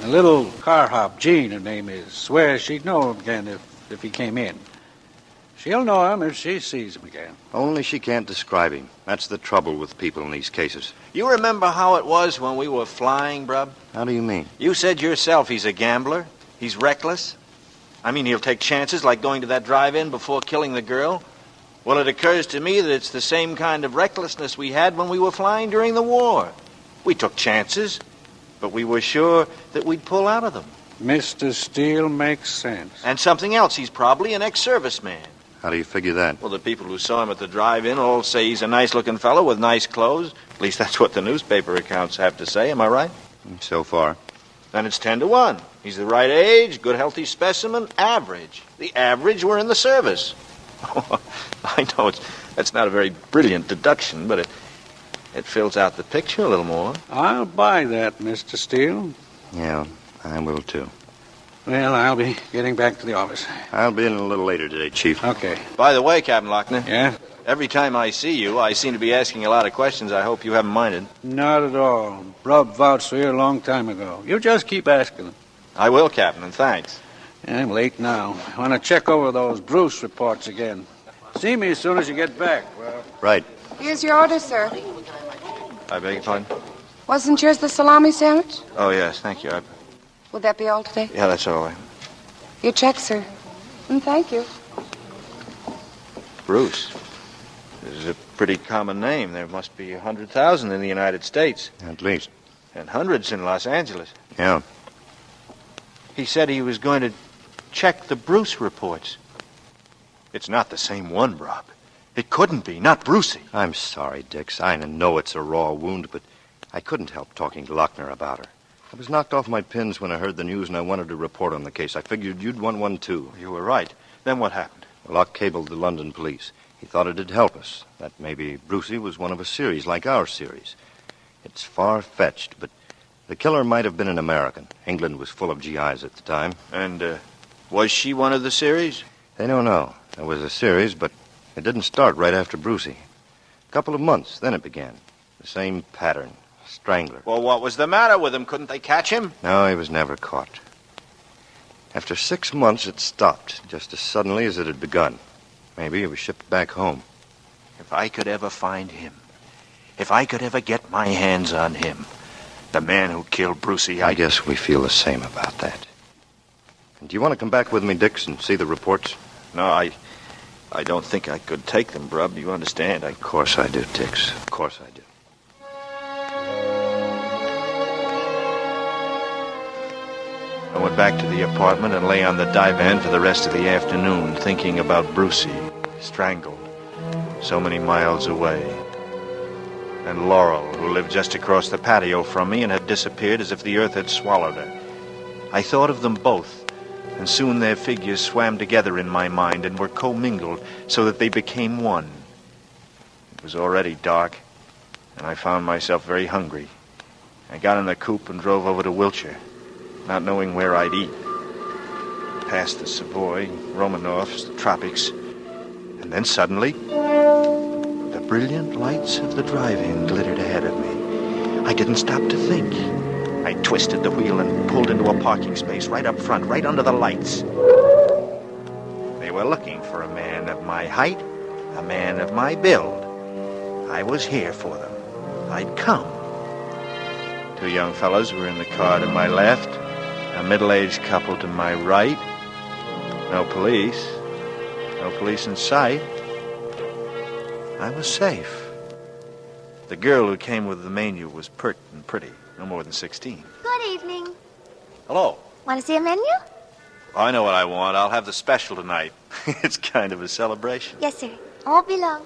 A little car hop, Jean, her name is, swears she'd know him again if he came in. She'll know him if she sees him again. Only she can't describe him. That's the trouble with people in these cases. You remember how it was when we were flying, bruv? How do you mean? You said yourself he's a gambler. He's reckless. I mean, he'll take chances like going to that drive-in before killing the girl. Well, it occurs to me that it's the same kind of recklessness we had when we were flying during the war. We took chances, but we were sure that we'd pull out of them. Mr. Steele makes sense. And something else, he's probably an ex-serviceman. How do you figure that? Well, the people who saw him at the drive-in all say he's a nice-looking fellow with nice clothes. At least that's what the newspaper accounts have to say, am I right? So far. Then it's 10 to 1. He's the right age, good healthy specimen, average. The average were in the service. I know that's not a very brilliant deduction, but it fills out the picture a little more. I'll buy that, Mr. Steele. Yeah, I will too. Well, I'll be getting back to the office. I'll be in a little later today, Chief. Okay. By the way, Captain Lochner. Yeah? Every time I see you, I seem to be asking a lot of questions I hope you haven't minded. Not at all. Brub vouched for you a long time ago. You just keep asking them. I will, Captain, and thanks. I'm late now. I want to check over those Bruce reports again. See me as soon as you get back. Well, right. Here's your order, sir. I beg your pardon? Wasn't yours the salami sandwich? Oh, yes, thank you. Would that be all today? Yeah, that's all right. Your check, sir. And thank you. Bruce. This is a pretty common name. There must be 100,000 in the United States. At least. And hundreds in Los Angeles. Yeah. He said he was going to check the Bruce reports. It's not the same one, Rob. It couldn't be. Not Brucey. I'm sorry, Dix. I know it's a raw wound, but I couldn't help talking to Lochner about her. I was knocked off my pins when I heard the news, and I wanted to report on the case. I figured you'd want one, too. You were right. Then what happened? Well, Locke cabled the London police. He thought it'd help us, that maybe Brucey was one of a series like our series. It's far-fetched, but the killer might have been an American. England was full of GIs at the time. And, was she one of the series? They don't know. There was a series, but it didn't start right after Brucey. A couple of months, then it began. The same pattern. Strangler. Well, what was the matter with him? Couldn't they catch him? No, he was never caught. After 6 months, it stopped, just as suddenly as it had begun. Maybe he was shipped back home. If I could ever find him, if I could ever get my hands on him, the man who killed Brucey, I guess we feel the same about that. And do you want to come back with me, Dix, and see the reports? No, I don't think I could take them, Brub. Do you understand? Of course I do, Dix. Of course I do. I went back to the apartment and lay on the divan for the rest of the afternoon, thinking about Brucey, strangled, so many miles away. And Laurel, who lived just across the patio from me and had disappeared as if the earth had swallowed her. I thought of them both, and soon their figures swam together in my mind and were commingled so that they became one. It was already dark, and I found myself very hungry. I got in the coupe and drove over to Wiltshire, not knowing where I'd eat. Past the Savoy, Romanovs, the tropics, and then suddenly, the brilliant lights of the drive-in glittered ahead of me. I didn't stop to think. I twisted the wheel and pulled into a parking space right up front, right under the lights. They were looking for a man of my height, a man of my build. I was here for them. I'd come. 2 young fellows were in the car to my left, a middle-aged couple to my right. No police in sight. I was safe. The girl who came with the menu was pert and pretty, no more than 16. Good evening. Hello. Want to see a menu? I know what I want. I'll have the special tonight. It's kind of a celebration. Yes, sir. All below.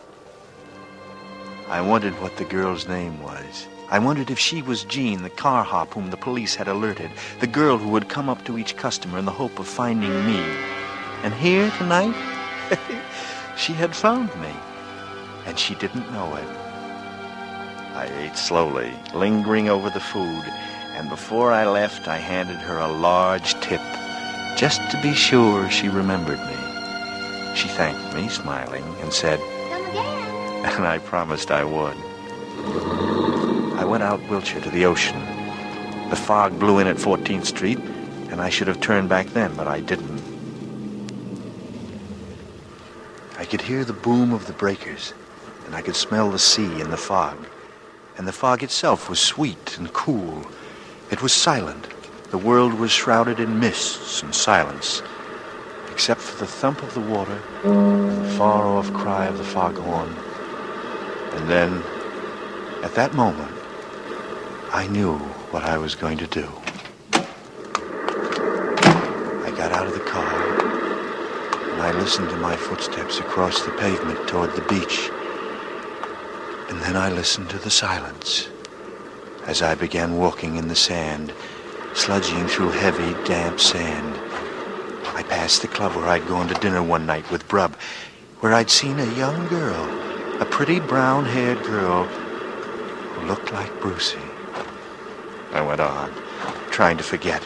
I wondered what the girl's name was. I wondered if she was Jean, the car hop whom the police had alerted, the girl who would come up to each customer in the hope of finding me. And here tonight, she had found me, and she didn't know it. I ate slowly, lingering over the food, and before I left, I handed her a large tip, just to be sure she remembered me. She thanked me, smiling, and said, Come again. And I promised I would. I went out Wiltshire to the ocean. The fog blew in at 14th Street, and I should have turned back then, but I didn't. I could hear the boom of the breakers, and I could smell the sea in the fog. And the fog itself was sweet and cool. It was silent. The world was shrouded in mists and silence, except for the thump of the water and the far-off cry of the foghorn. And then, at that moment, I knew what I was going to do. I got out of the car, and I listened to my footsteps across the pavement toward the beach. And then I listened to the silence as I began walking in the sand, sludging through heavy, damp sand. I passed the club where I'd gone to dinner one night with Brub, where I'd seen a young girl, a pretty brown-haired girl who looked like Brucie. I went on, trying to forget.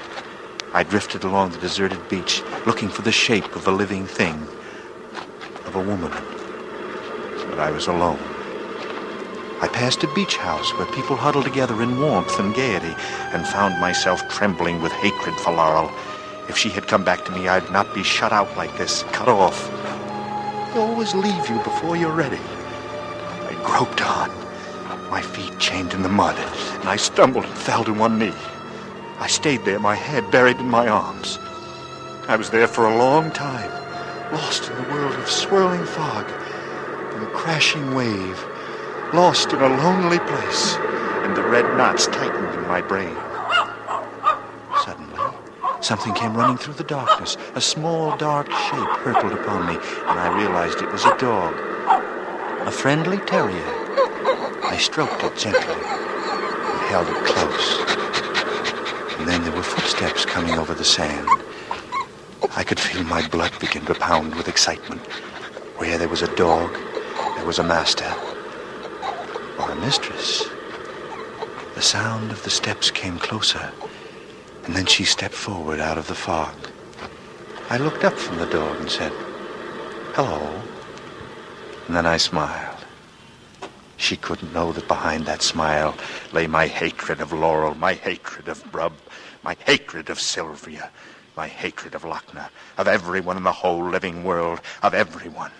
I drifted along the deserted beach, looking for the shape of a living thing, of a woman. But I was alone. I passed a beach house where people huddled together in warmth and gaiety, and found myself trembling with hatred for Laurel. If she had come back to me, I'd not be shut out like this, cut off. They always leave you before you're ready. I groped on, my feet chained in the mud, and I stumbled and fell to one knee. I stayed there, my head buried in my arms. I was there for a long time, lost in the world of swirling fog and crashing wave, lost in a lonely place, and the red knots tightened in my brain. Suddenly, something came running through the darkness. A small, dark shape hurtled upon me, and I realized it was a dog, a friendly terrier. I stroked it gently and held it close. And then there were footsteps coming over the sand. I could feel my blood begin to pound with excitement. Where there was a dog, there was a master or a mistress. The sound of the steps came closer, and then she stepped forward out of the fog. I looked up from the dog and said, "Hello." And then I smiled. She couldn't know that behind that smile lay my hatred of Laurel, my hatred of Brub, my hatred of Sylvia, my hatred of Lochner, of everyone in the whole living world, of everyone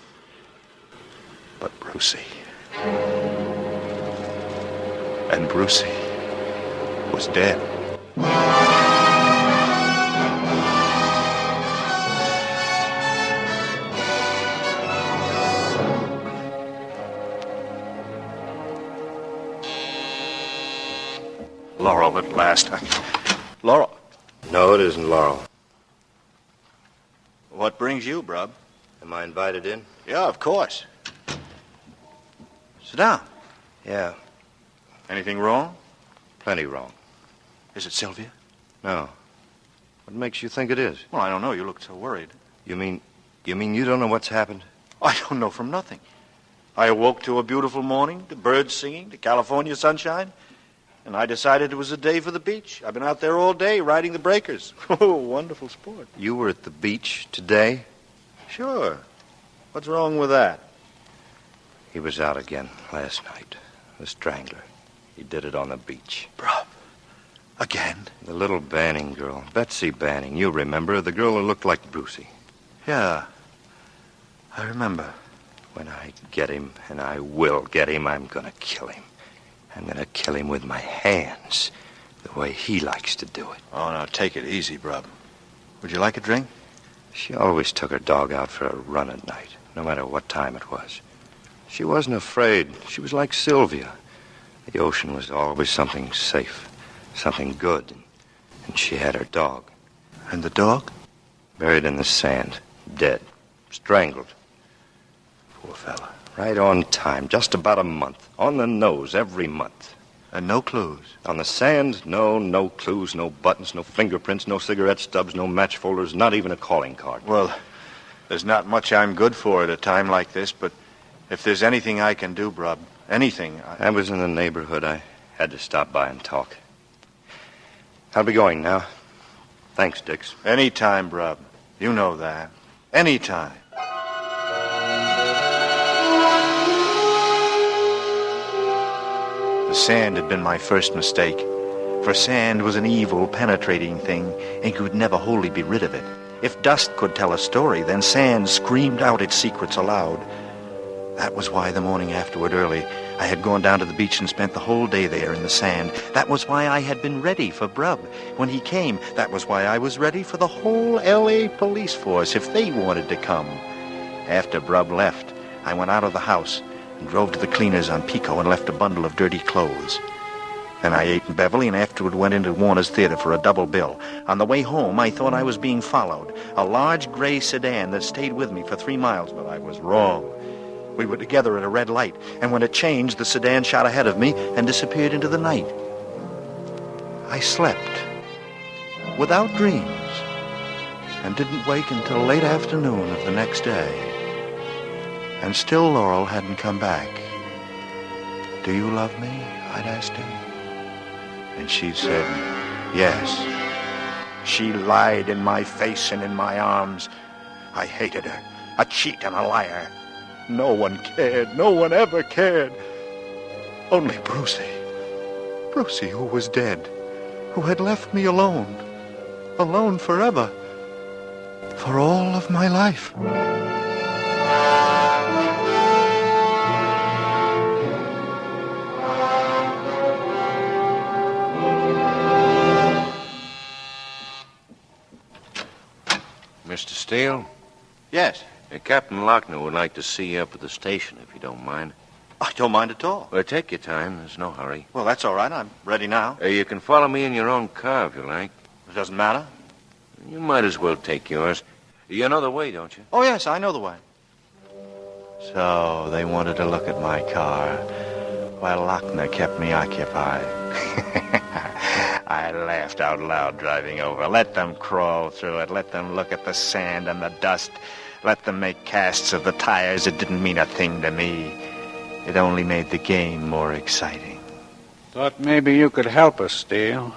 but Brucie. And Brucie was dead. Laurel at last. Laurel. No, it isn't Laurel. What brings you, Brub? Am I invited in? Yeah, of course. Sit down. Yeah. Anything wrong? Plenty wrong. Is it Sylvia? No. What makes you think it is? Well, I don't know. You looked so worried. You mean you don't know what's happened? I don't know from nothing. I awoke to a beautiful morning, the birds singing, the California sunshine, and I decided it was a day for the beach. I've been out there all day riding the breakers. Oh, wonderful sport. You were at the beach today? Sure. What's wrong with that? He was out again last night. The Strangler. He did it on the beach. Brub. Again? The little Banning girl. Betsy Banning. You remember? The girl who looked like Brucie. Yeah. I remember. When I get him, and I will get him, I'm gonna kill him. I'm gonna kill him with my hands, the way he likes to do it. Oh, now take it easy, Brub. Would you like a drink? She always took her dog out for a run at night, no matter what time it was. She wasn't afraid. She was like Sylvia. The ocean was always something safe, something good. And she had her dog. And the dog? Buried in the sand, dead, strangled. Poor fella. Right on time, just about a month. On the nose, every month. And no clues? On the sand, no clues, no buttons, no fingerprints, no cigarette stubs, no match folders, not even a calling card. Well, there's not much I'm good for at a time like this, but if there's anything I can do, Brub, anything... I was in the neighborhood. I had to stop by and talk. I'll be going now. Thanks, Dix. Anytime, Brub. You know that. Anytime. The sand had been my first mistake, for sand was an evil, penetrating thing, and you could never wholly be rid of it. If dust could tell a story, then sand screamed out its secrets aloud. That was why the morning afterward early, I had gone down to the beach and spent the whole day there in the sand. That was why I had been ready for Brub. When he came, that was why I was ready for the whole L.A. police force if they wanted to come. After Brub left, I went out of the house and drove to the cleaners on Pico and left a bundle of dirty clothes. Then I ate in Beverly and afterward went into Warner's Theater for a double bill. On the way home, I thought I was being followed. A large gray sedan that stayed with me for 3 miles, but I was wrong. We were together at a red light, and when it changed, the sedan shot ahead of me and disappeared into the night. I slept. without dreams, and didn't wake until late afternoon of the next day. And still Laurel hadn't come back. "Do you love me?" I'd asked him. And she'd said, "Yes." She lied in my face and in my arms. I hated her, a cheat and a liar. No one cared. No one ever cared. Only Brucey. Brucey, who was dead, who had left me alone. Alone forever. For all of my life. Mr. Steele? Yes? Captain Lochner would like to see you up at the station, if you don't mind. I don't mind at all. Well, take your time. There's no hurry. Well, that's all right. I'm ready now. You can follow me in your own car, if you like. It doesn't matter. You might as well take yours. You know the way, don't you? Oh, yes, I know the way. So they wanted to look at my car while Lochner kept me occupied. I laughed out loud driving over. Let them crawl through it. Let them look at the sand and the dust. Let them make casts of the tires. It didn't mean a thing to me. It only made the game more exciting. Thought maybe you could help us, Steele.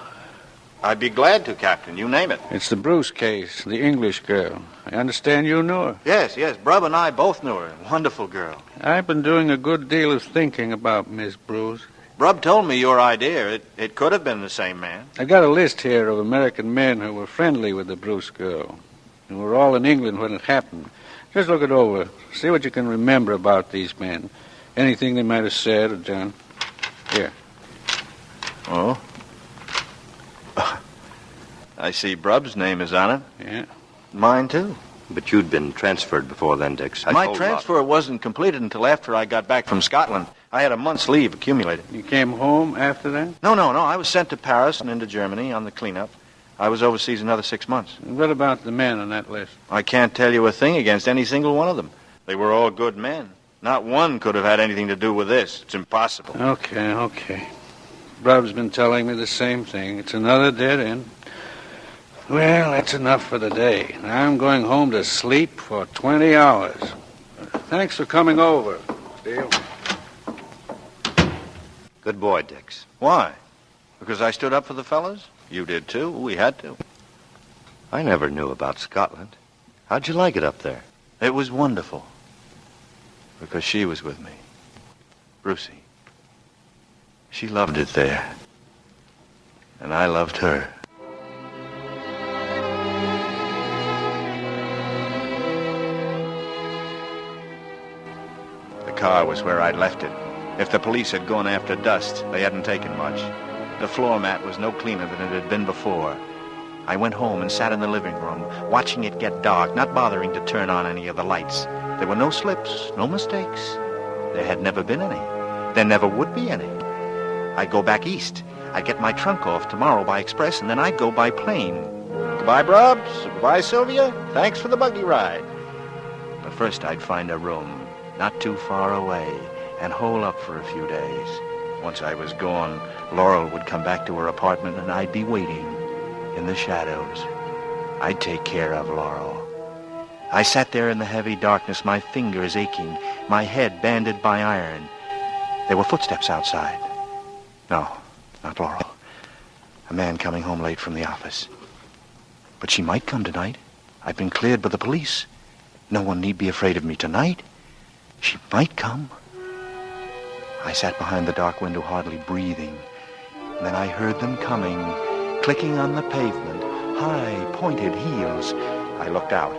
I'd be glad to, Captain. You name it. It's the Bruce case, the English girl. I understand you knew her. Yes. Brub and I both knew her. Wonderful girl. I've been doing a good deal of thinking about Miss Bruce. Brub told me your idea. It could have been the same man. I got a list here of American men who were friendly with the Bruce girl. Who were all in England when it happened. Just look it over. See what you can remember about these men. Anything they might have said or done. Here. Oh? I see Brub's name is on it. Yeah. Mine, too. But you'd been transferred before then, Dix. My transfer wasn't completed until after I got back from Scotland. I had a month's leave accumulated. You came home after that? No. I was sent to Paris and into Germany on the cleanup. I was overseas another 6 months. What about the men on that list? I can't tell you a thing against any single one of them. They were all good men. Not one could have had anything to do with this. It's impossible. Okay. Brub's been telling me the same thing. It's another dead end. Well, that's enough for the day. I'm going home to sleep for 20 hours. Thanks for coming over, Steele. Good boy, Dix. Why? Because I stood up for the fellas? You did, too. We had to. I never knew about Scotland. How'd you like it up there? It was wonderful. Because she was with me. Brucey. She loved it there. And I loved her. The car was where I'd left it. If the police had gone after dust, they hadn't taken much. The floor mat was no cleaner than it had been before. I went home and sat in the living room, watching it get dark, not bothering to turn on any of the lights. There were no slips, no mistakes. There had never been any. There never would be any. I'd go back east. I'd get my trunk off tomorrow by express, and then I'd go by plane. Goodbye, Brubs. Goodbye, Sylvia. Thanks for the buggy ride. But first I'd find a room, not too far away, and hole up for a few days. Once I was gone, Laurel would come back to her apartment, and I'd be waiting in the shadows. I'd take care of Laurel. I sat there in the heavy darkness, my fingers aching, my head banded by iron. There were footsteps outside. No, not Laurel. A man coming home late from the office. But she might come tonight. I've been cleared by the police. No one need be afraid of me tonight. She might come. I sat behind the dark window, hardly breathing. And then I heard them coming, clicking on the pavement, high, pointed heels. I looked out.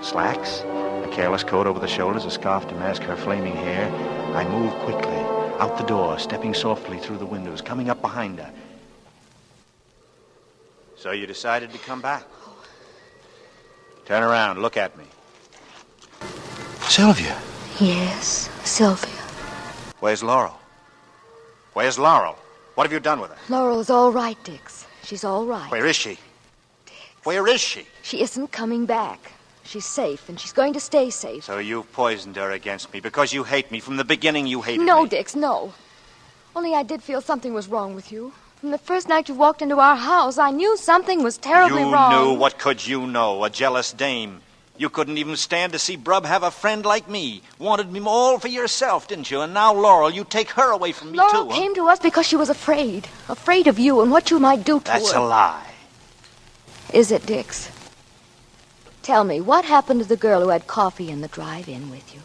Slacks, a careless coat over the shoulders, a scarf to mask her flaming hair. I moved quickly, out the door, stepping softly through the windows, coming up behind her. So you decided to come back? Turn around, look at me. Sylvia. Yes, Sylvia. Where's Laurel? Where's Laurel? What have you done with her? Laurel's all right, Dix. She's all right. Where is she? Dix. Where is she? She isn't coming back. She's safe, and she's going to stay safe. So you've poisoned her against me because you hate me. From the beginning, you hated me. No, Dix, no. Only I did feel something was wrong with you. From the first night you walked into our house, I knew something was terribly wrong. You knew? What could you know? A jealous dame. You couldn't even stand to see Brub have a friend like me. Wanted me all for yourself, didn't you? And now, Laurel, you take her away from me, Laurel too. came to us because she was afraid. Afraid of you and what you might do to her. That's a lie. Is it, Dix? Tell me, what happened to the girl who had coffee in the drive-in with you?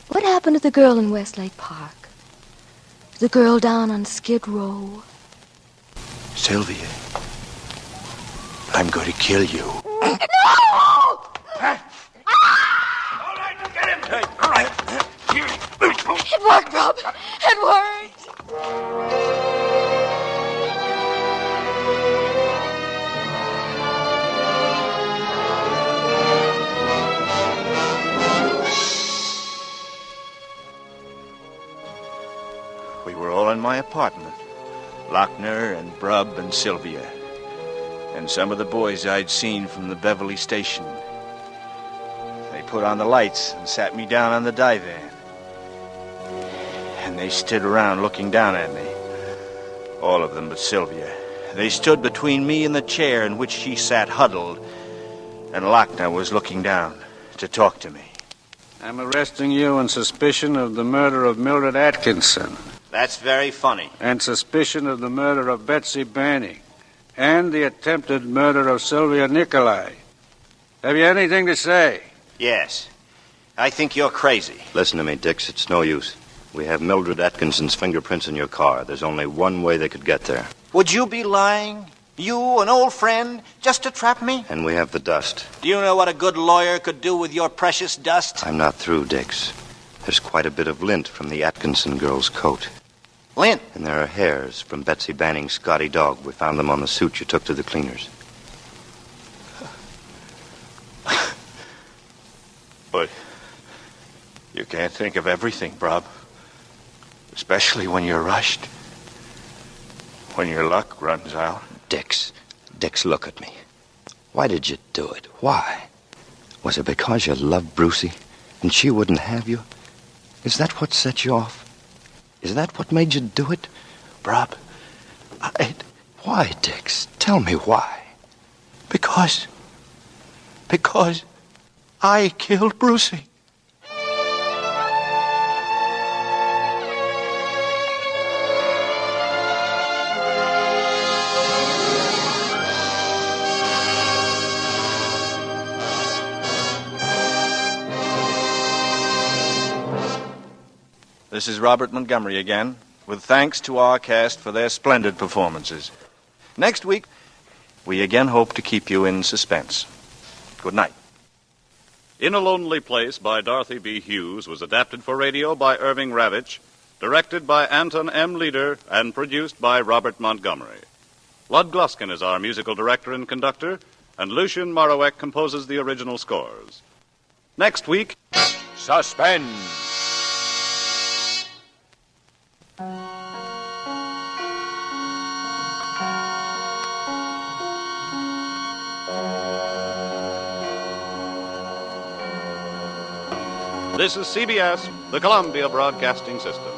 What happened to the girl in Westlake Park? The girl down on Skid Row? Sylvia, I'm going to kill you. No! All right, get him. Hey, all right. It worked, Rob. It worked. We were all in my apartment. Lochner and Brub and Sylvia. And some of the boys I'd seen from the Beverly station. They put on the lights and sat me down on the divan. And they stood around looking down at me. All of them but Sylvia. They stood between me and the chair in which she sat huddled. And Lochner was looking down to talk to me. I'm arresting you on suspicion of the murder of Mildred Atkinson. That's very funny. And suspicion of the murder of Betsy Banning. And the attempted murder of Sylvia Nicolai. Have you anything to say? Yes. I think you're crazy. Listen to me, Dix. It's no use. We have Mildred Atkinson's fingerprints in your car. There's only one way they could get there. Would you be lying? You, an old friend, just to trap me? And we have the dust. Do you know what a good lawyer could do with your precious dust? I'm not through, Dix. There's quite a bit of lint from the Atkinson girl's coat. Lint? And there are hairs from Betsy Banning's Scotty dog. We found them on the suit you took to the cleaners. But you can't think of everything, Brub. Especially when you're rushed. When your luck runs out. Dix, look at me. Why did you do it? Why? Was it because you loved Brucie and she wouldn't have you? Is that what set you off? Is that what made you do it? Brub, Why, Dix? Tell me why. Because I killed Brucie. This is Robert Montgomery again, with thanks to our cast for their splendid performances. Next week, we again hope to keep you in suspense. Good night. In a Lonely Place by Dorothy B. Hughes was adapted for radio by Irving Ravitch, directed by Anton M. Leader, and produced by Robert Montgomery. Lud Gluskin is our musical director and conductor, and Lucien Morawek composes the original scores. Next week, Suspense. this is CBS, the Columbia Broadcasting System.